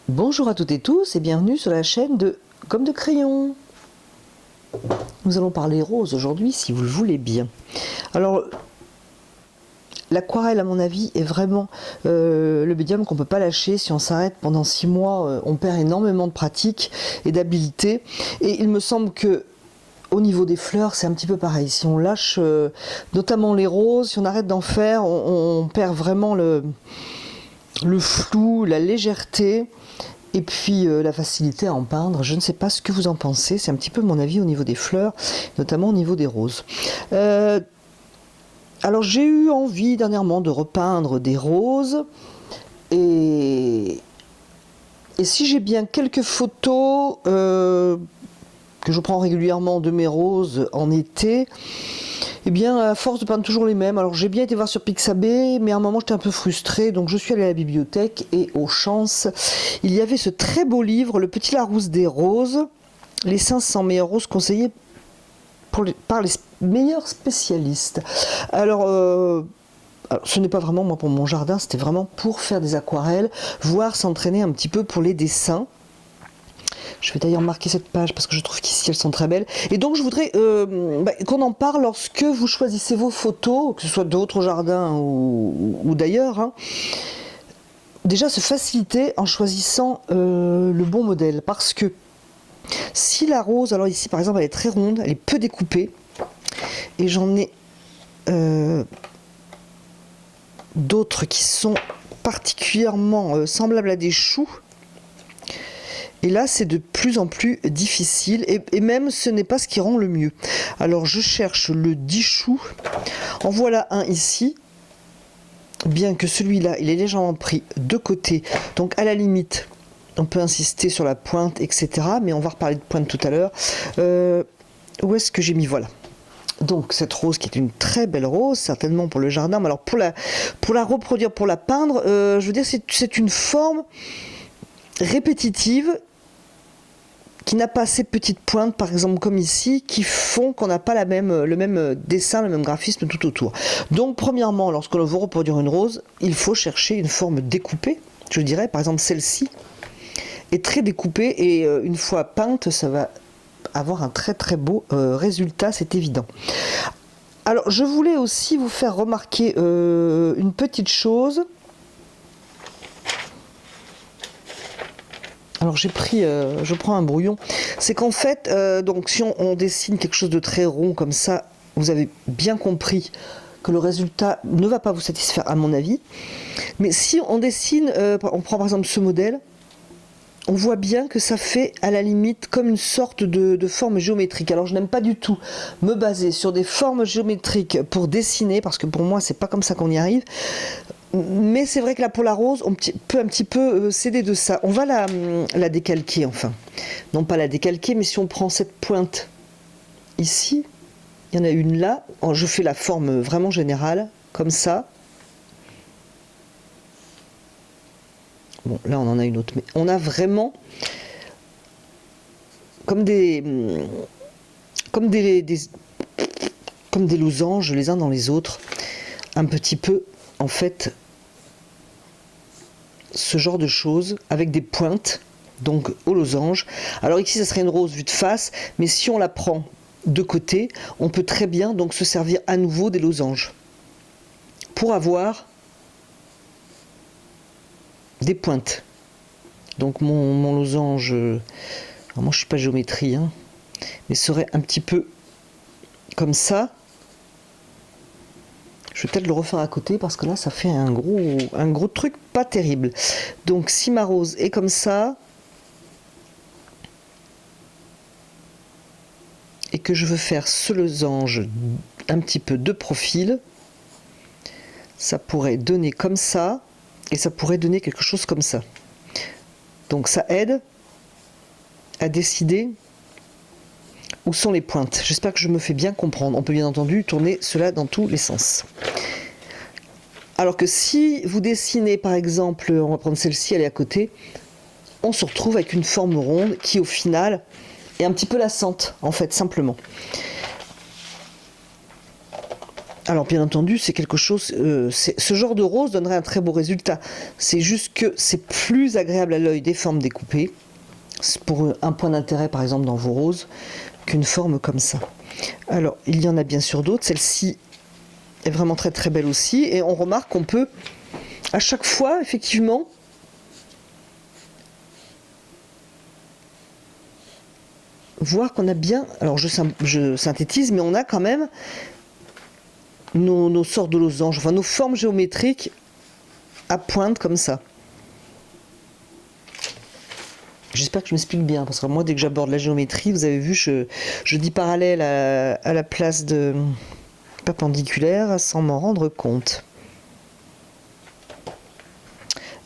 Bonjour à toutes et tous et bienvenue sur la chaîne de Gomme de Crayon. Nous allons parler rose aujourd'hui si vous le voulez bien. Alors l'aquarelle à mon avis est vraiment le médium qu'on ne peut pas lâcher. Si on s'arrête pendant 6 mois, on perd énormément de pratique et d'habileté. Et il me semble que au niveau des fleurs, c'est un petit peu pareil. Si on lâche notamment les roses, si on arrête d'en faire, on perd vraiment le flou, la légèreté. Et puis la facilité à en peindre, je ne sais pas ce que vous en pensez, c'est un petit peu mon avis au niveau des fleurs, notamment au niveau des roses. Alors j'ai eu envie dernièrement de repeindre des roses, et si j'ai bien quelques photos que je prends régulièrement de mes roses en été, eh bien, à force de peindre toujours les mêmes, alors j'ai bien été voir sur Pixabay, mais à un moment j'étais un peu frustrée, donc je suis allée à la bibliothèque et aux chances, il y avait ce très beau livre, Le Petit Larousse des roses, les 500 meilleures roses conseillées par les meilleurs spécialistes. Alors, ce n'est pas vraiment moi pour mon jardin, c'était vraiment pour faire des aquarelles, voire s'entraîner un petit peu pour les dessins. Je vais d'ailleurs marquer cette page parce que je trouve qu'ici elles sont très belles. Et donc je voudrais qu'on en parle lorsque vous choisissez vos photos, que ce soit de votre jardin ou d'ailleurs. Hein. Déjà se faciliter en choisissant le bon modèle. Parce que si la rose, alors ici par exemple elle est très ronde, elle est peu découpée. Et j'en ai d'autres qui sont particulièrement semblables à des choux. Et là, c'est de plus en plus difficile. Et même, ce n'est pas ce qui rend le mieux. Alors, je cherche le 10 choux. En voilà un ici. Bien que celui-là, il est légèrement pris de côté. Donc, à la limite, on peut insister sur la pointe, etc. Mais on va reparler de pointe tout à l'heure. Où est-ce que j'ai mis? Voilà. Donc, cette rose qui est une très belle rose, certainement pour le jardin. Mais alors, pour la reproduire, pour la peindre, je veux dire, c'est une forme répétitive qui n'a pas ces petites pointes, par exemple comme ici, qui font qu'on n'a pas le même dessin, le même graphisme tout autour. Donc premièrement, lorsque l'on veut reproduire une rose, il faut chercher une forme découpée, je dirais, par exemple celle-ci est très découpée, et une fois peinte, ça va avoir un très très beau résultat, c'est évident. Alors je voulais aussi vous faire remarquer une petite chose. Alors je prends un brouillon, c'est qu'en fait, donc si on dessine quelque chose de très rond comme ça, vous avez bien compris que le résultat ne va pas vous satisfaire à mon avis. Mais si on dessine, on prend par exemple ce modèle, on voit bien que ça fait à la limite comme une sorte de forme géométrique. Alors je n'aime pas du tout me baser sur des formes géométriques pour dessiner, parce que pour moi c'est pas comme ça qu'on y arrive. Mais c'est vrai que là pour la rose, on peut un petit peu céder de ça. On va la décalquer enfin. Non pas la décalquer, mais si on prend cette pointe ici, il y en a une là. Je fais la forme vraiment générale, comme ça. Bon, là on en a une autre, mais on a vraiment comme des losanges les uns dans les autres, un petit peu en fait ce genre de choses avec des pointes, donc au losange. Alors ici ça serait une rose vue de face, mais si on la prend de côté, on peut très bien donc se servir à nouveau des losanges pour avoir des pointes. Donc mon losange, moi je suis pas géométrie, hein, mais serait un petit peu comme ça. Je vais peut-être le refaire à côté parce que là ça fait un gros truc pas terrible. Donc si ma rose est comme ça et que je veux faire ce losange un petit peu de profil, ça pourrait donner comme ça et ça pourrait donner quelque chose comme ça. Donc ça aide à décider où sont les pointes. J'espère que je me fais bien comprendre. On peut bien entendu tourner cela dans tous les sens. Alors que si vous dessinez par exemple, on va prendre celle-ci, elle est à côté, on se retrouve avec une forme ronde qui au final est un petit peu lassante en fait, simplement. Alors bien entendu, c'est quelque chose, ce genre de rose donnerait un très beau résultat. C'est juste que c'est plus agréable à l'œil des formes découpées, c'est pour un point d'intérêt par exemple dans vos roses, qu'une forme comme ça. Alors il y en a bien sûr d'autres, celle-ci est vraiment très très belle aussi, et on remarque qu'on peut à chaque fois effectivement voir qu'on a bien, alors je synthétise, mais on a quand même nos sortes de losanges, enfin nos formes géométriques à pointe comme ça. J'espère que je m'explique bien, parce que moi dès que j'aborde la géométrie, vous avez vu, je dis parallèle à la place de perpendiculaire sans m'en rendre compte.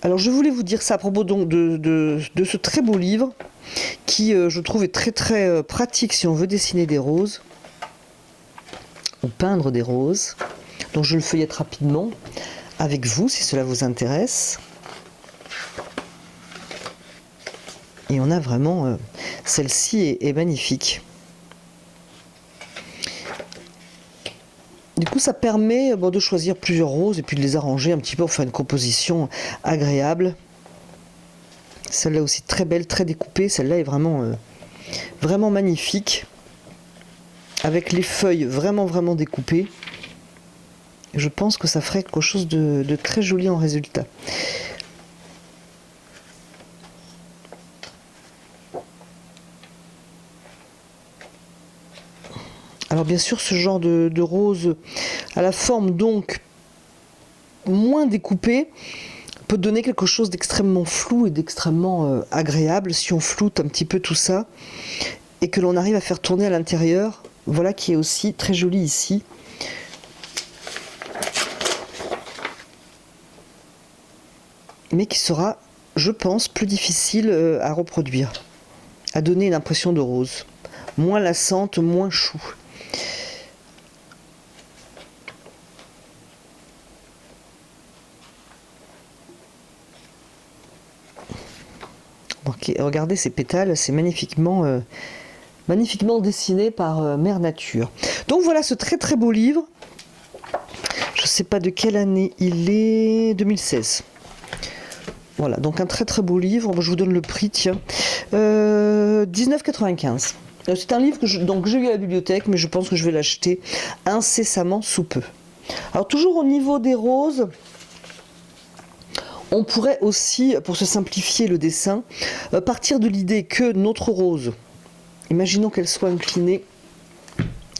Alors je voulais vous dire ça à propos donc de ce très beau livre qui je trouve est très très pratique si on veut dessiner des roses ou peindre des roses. Donc je le feuillette rapidement avec vous si cela vous intéresse. Et on a vraiment celle-ci est magnifique. Du coup, ça permet de choisir plusieurs roses et puis de les arranger un petit peu pour faire une composition agréable. Celle-là aussi très belle, très découpée. Celle-là est vraiment, vraiment magnifique. Avec les feuilles vraiment, vraiment découpées. Je pense que ça ferait quelque chose de très joli en résultat. Alors bien sûr, ce genre de rose à la forme donc moins découpée peut donner quelque chose d'extrêmement flou et d'extrêmement agréable si on floute un petit peu tout ça et que l'on arrive à faire tourner à l'intérieur. Voilà qui est aussi très joli ici. Mais qui sera, je pense, plus difficile à reproduire, à donner une impression de rose. Moins lassante, moins chou. Regardez ces pétales, c'est magnifiquement dessiné par Mère Nature. Donc voilà ce très très beau livre. Je ne sais pas de quelle année il est, 2016. Voilà, donc un très très beau livre. Je vous donne le prix, tiens. 19,95. C'est un livre que j'ai eu à la bibliothèque, mais je pense que je vais l'acheter incessamment sous peu. Alors toujours au niveau des roses, on pourrait aussi, pour se simplifier le dessin, partir de l'idée que notre rose, imaginons qu'elle soit inclinée,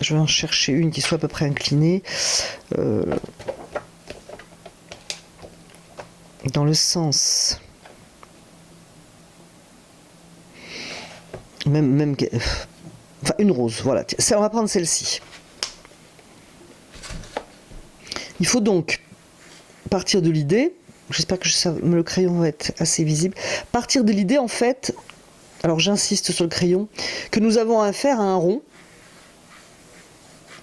je vais en chercher une qui soit à peu près inclinée, dans le sens, enfin une rose, voilà, on va prendre celle-ci. Il faut donc partir de l'idée, j'espère que le crayon va être assez visible, partir de l'idée en fait, alors j'insiste sur le crayon, que nous avons affaire à un rond,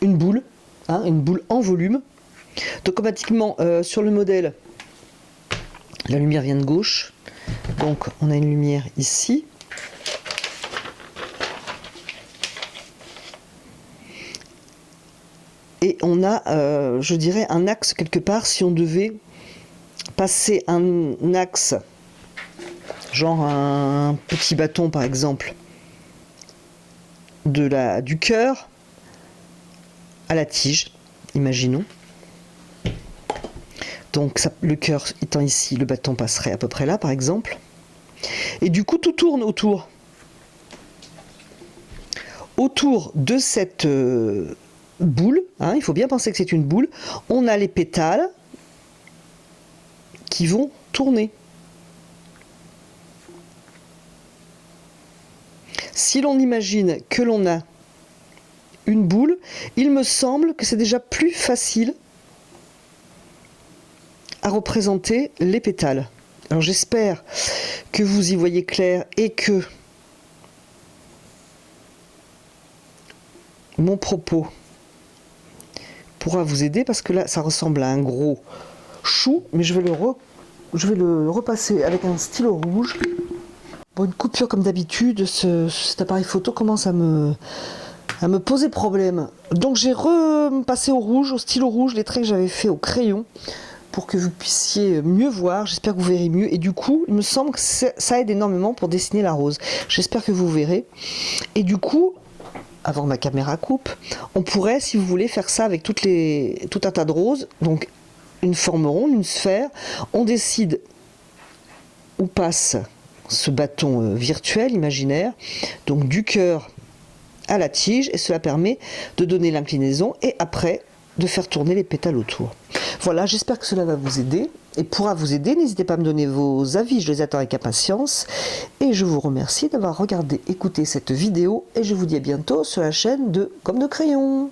une boule en volume. Donc automatiquement sur le modèle, la lumière vient de gauche, donc on a une lumière ici. Et on a, je dirais, un axe quelque part si on devait passer un axe, genre un petit bâton par exemple, du cœur à la tige, imaginons. Donc le cœur étant ici, le bâton passerait à peu près là par exemple. Et du coup tout tourne autour de cette boule, il faut bien penser que c'est une boule, on a les pétales qui vont tourner. Si l'on imagine que l'on a une boule, il me semble que c'est déjà plus facile à représenter les pétales. Alors j'espère que vous y voyez clair et que mon propos pourra vous aider, parce que là ça ressemble à un gros chou, mais je vais le repasser avec un stylo rouge. Bon, une coupure comme d'habitude, cet appareil photo commence à me à me poser problème. Donc j'ai repassé au rouge, au stylo rouge, les traits que j'avais fait au crayon pour que vous puissiez mieux voir. J'espère que vous verrez mieux. Et du coup, il me semble que ça aide énormément pour dessiner la rose. J'espère que vous verrez. Et du coup, avant que ma caméra coupe, on pourrait, si vous voulez, faire ça avec tout un tas de roses. Donc une forme ronde, une sphère. On décide où passe ce bâton virtuel, imaginaire. Donc du cœur à la tige, et cela permet de donner l'inclinaison et après de faire tourner les pétales autour. Voilà, j'espère que cela va vous aider et pourra vous aider. N'hésitez pas à me donner vos avis, je les attends avec impatience. Et je vous remercie d'avoir regardé, écouté cette vidéo et je vous dis à bientôt sur la chaîne de Gomme de Crayon.